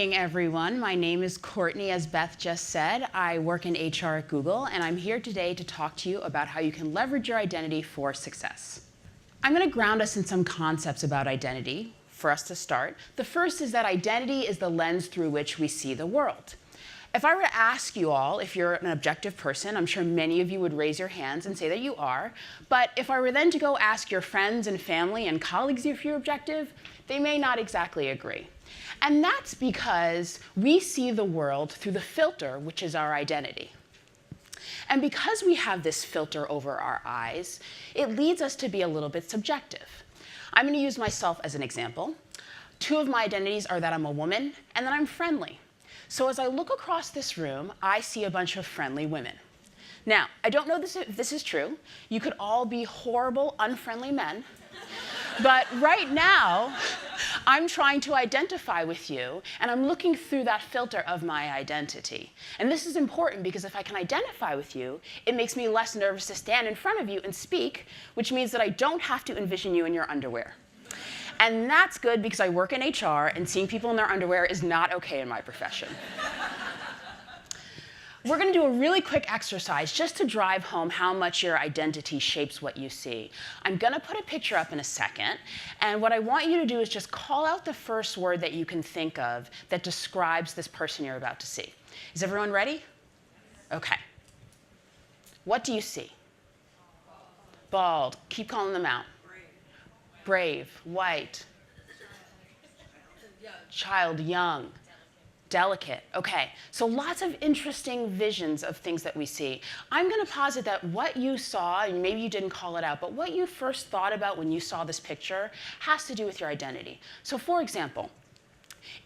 morning, everyone. My name is Courtney, as Beth just said. I work in HR at Google, and I'm here today to talk to you about how you can leverage your identity for success. I'm going to ground us in some concepts about identity for us to start. The first is that identity is the lens through which we see the world. If I were to ask you all if you're an objective person, I'm sure many of you would raise your hands and say that you are. But if I were then to go ask your friends and family and colleagues if you're objective, they may not exactly agree. And that's because we see the world through the filter, which is our identity. And because we have this filter over our eyes, it leads us to be a little bit subjective. I'm going to use myself as an example. Two of my identities are that I'm a woman and that I'm friendly. So as I look across this room, I see a bunch of friendly women. Now, I don't know if this is true. You could all be horrible, unfriendly men. But right now, I'm trying to identify with you, and I'm looking through that filter of my identity. And this is important because if I can identify with you, it makes me less nervous to stand in front of you and speak, which means that I don't have to envision you in your underwear. And that's good because I work in HR, and seeing people in their underwear is not OK in my profession. We're going to do a really quick exercise just to drive home how much your identity shapes what you see. I'm going to put a picture up in a second, and what I want you to do is just call out the first word that you can think of that describes this person you're about to see. Is everyone ready? OK. What do you see? Bald. Keep calling them out. Brave, white, child, young, delicate. OK, so lots of interesting visions of things that we see. I'm going to posit that what you saw, and maybe you didn't call it out, but what you first thought about when you saw this picture has to do with your identity. So for example,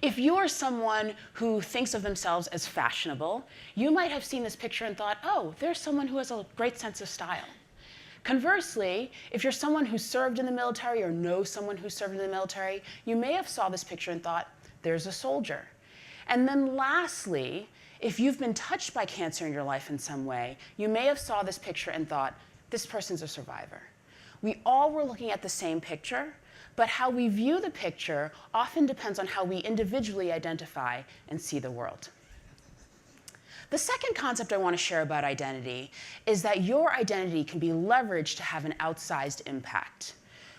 if you are someone who thinks of themselves as fashionable, you might have seen this picture and thought, oh, there's someone who has a great sense of style. Conversely, if you're someone who served in the military or knows someone who served in the military, you may have saw this picture and thought, there's a soldier. And then lastly, if you've been touched by cancer in your life in some way, you may have saw this picture and thought, this person's a survivor. We all were looking at the same picture, but how we view the picture often depends on how we individually identify and see the world. The second concept I want to share about identity is that your identity can be leveraged to have an outsized impact.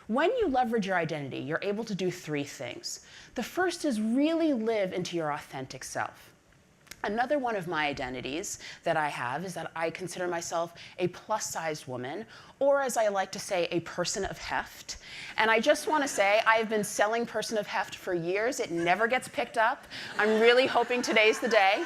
When you leverage your identity, you're able to do three things. The first is really live into your authentic self. Another one of my identities that I have is that I consider myself a plus-sized woman, or as I like to say, a person of heft. And I just want to say, I have been selling person of heft for years. It never gets picked up. I'm really hoping today's the day.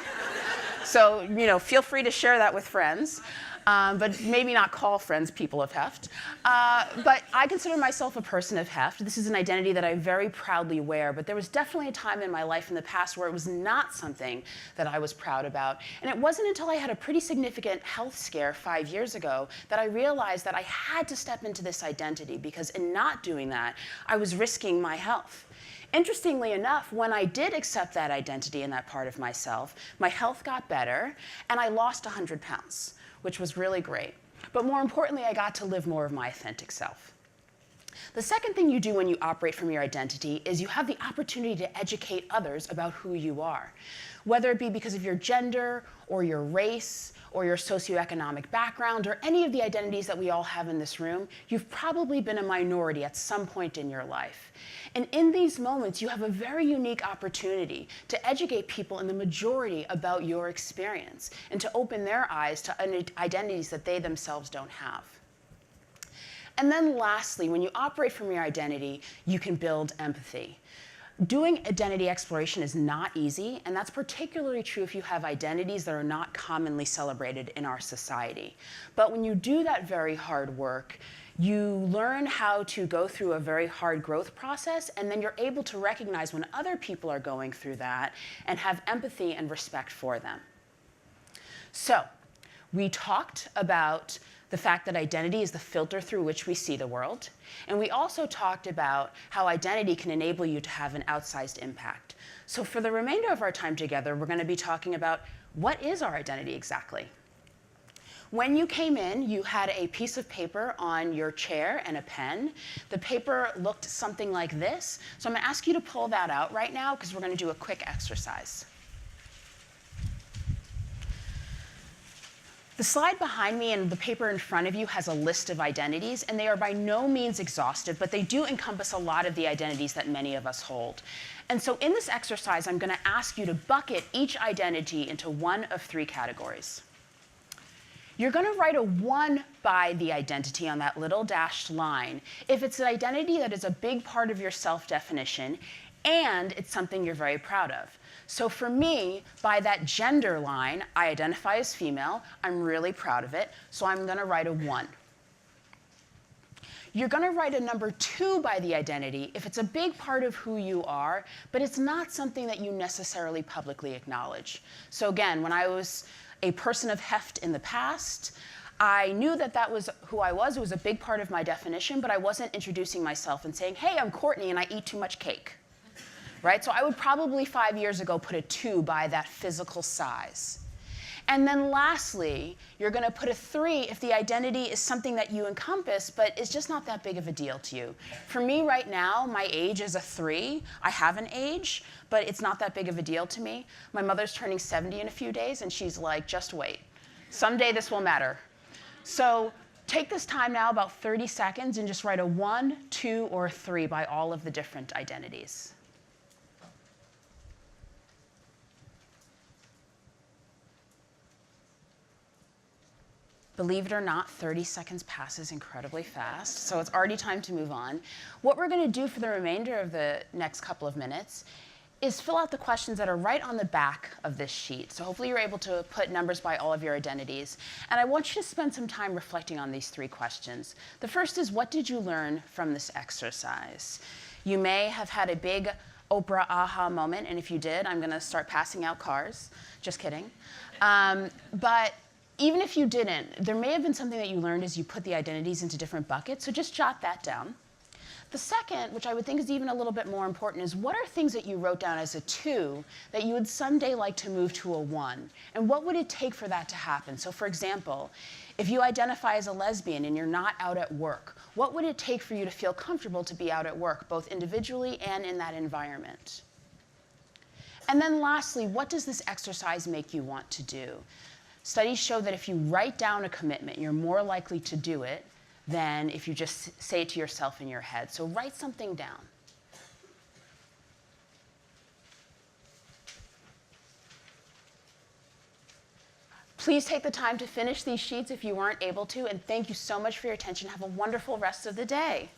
So, feel free to share that with friends, but maybe not call friends people of heft. But I consider myself a person of heft. This is an identity that I very proudly wear, but there was definitely a time in my life in the past where it was not something that I was proud about. And it wasn't until I had a pretty significant health scare 5 years ago that I realized that I had to step into this identity, because in not doing that, I was risking my health. Interestingly enough, when I did accept that identity and that part of myself, my health got better, and I lost 100 pounds, which was really great. But more importantly, I got to live more of my authentic self. The second thing you do when you operate from your identity is you have the opportunity to educate others about who you are, whether it be because of your gender or your race or your socioeconomic background or any of the identities that we all have in this room. You've probably been a minority at some point in your life. And in these moments, you have a very unique opportunity to educate people in the majority about your experience and to open their eyes to identities that they themselves don't have. And then lastly, when you operate from your identity, you can build empathy. Doing identity exploration is not easy, and that's particularly true if you have identities that are not commonly celebrated in our society. But when you do that very hard work, you learn how to go through a very hard growth process, and then you're able to recognize when other people are going through that and have empathy and respect for them. So we talked about the fact that identity is the filter through which we see the world. And we also talked about how identity can enable you to have an outsized impact. So for the remainder of our time together, we're going to be talking about what is our identity exactly? When you came in, you had a piece of paper on your chair and a pen. The paper looked something like this. So I'm going to ask you to pull that out right now because we're going to do a quick exercise. The slide behind me and the paper in front of you has a list of identities, and they are by no means exhaustive, but they do encompass a lot of the identities that many of us hold. And so in this exercise, I'm going to ask you to bucket each identity into one of three categories. You're going to write a 1 by the identity on that little dashed line if it's an identity that is a big part of your self-definition and it's something you're very proud of. So for me, by that gender line, I identify as female. I'm really proud of it, so I'm going to write a 1. You're going to write a number 2 by the identity if it's a big part of who you are, but it's not something that you necessarily publicly acknowledge. So again, when I was a person of heft in the past, I knew that that was who I was. It was a big part of my definition, but I wasn't introducing myself and saying, hey, I'm Courtney and I eat too much cake. Right? So I would probably 5 years ago put a 2 by that physical size. And then lastly, you're going to put a 3 if the identity is something that you encompass, but it's just not that big of a deal to you. For me right now, my age is a 3. I have an age, but it's not that big of a deal to me. My mother's turning 70 in a few days, and she's like, just wait. Someday this will matter. So take this time now, about 30 seconds, and just write a 1, 2, or 3 by all of the different identities. Believe it or not, 30 seconds passes incredibly fast, so it's already time to move on. What we're going to do for the remainder of the next couple of minutes is fill out the questions that are right on the back of this sheet. So hopefully you're able to put numbers by all of your identities. And I want you to spend some time reflecting on these 3 questions. The first is, what did you learn from this exercise? You may have had a big Oprah aha moment, and if you did, I'm going to start passing out cars. Just kidding. But even if you didn't, there may have been something that you learned as you put the identities into different buckets, so just jot that down. The second, which I would think is even a little bit more important, is what are things that you wrote down as a 2 that you would someday like to move to a 1? And what would it take for that to happen? So for example, if you identify as a lesbian and you're not out at work, what would it take for you to feel comfortable to be out at work, both individually and in that environment? And then lastly, what does this exercise make you want to do? Studies show that if you write down a commitment, you're more likely to do it than if you just say it to yourself in your head. So write something down. Please take the time to finish these sheets if you weren't able to, and thank you so much for your attention. Have a wonderful rest of the day.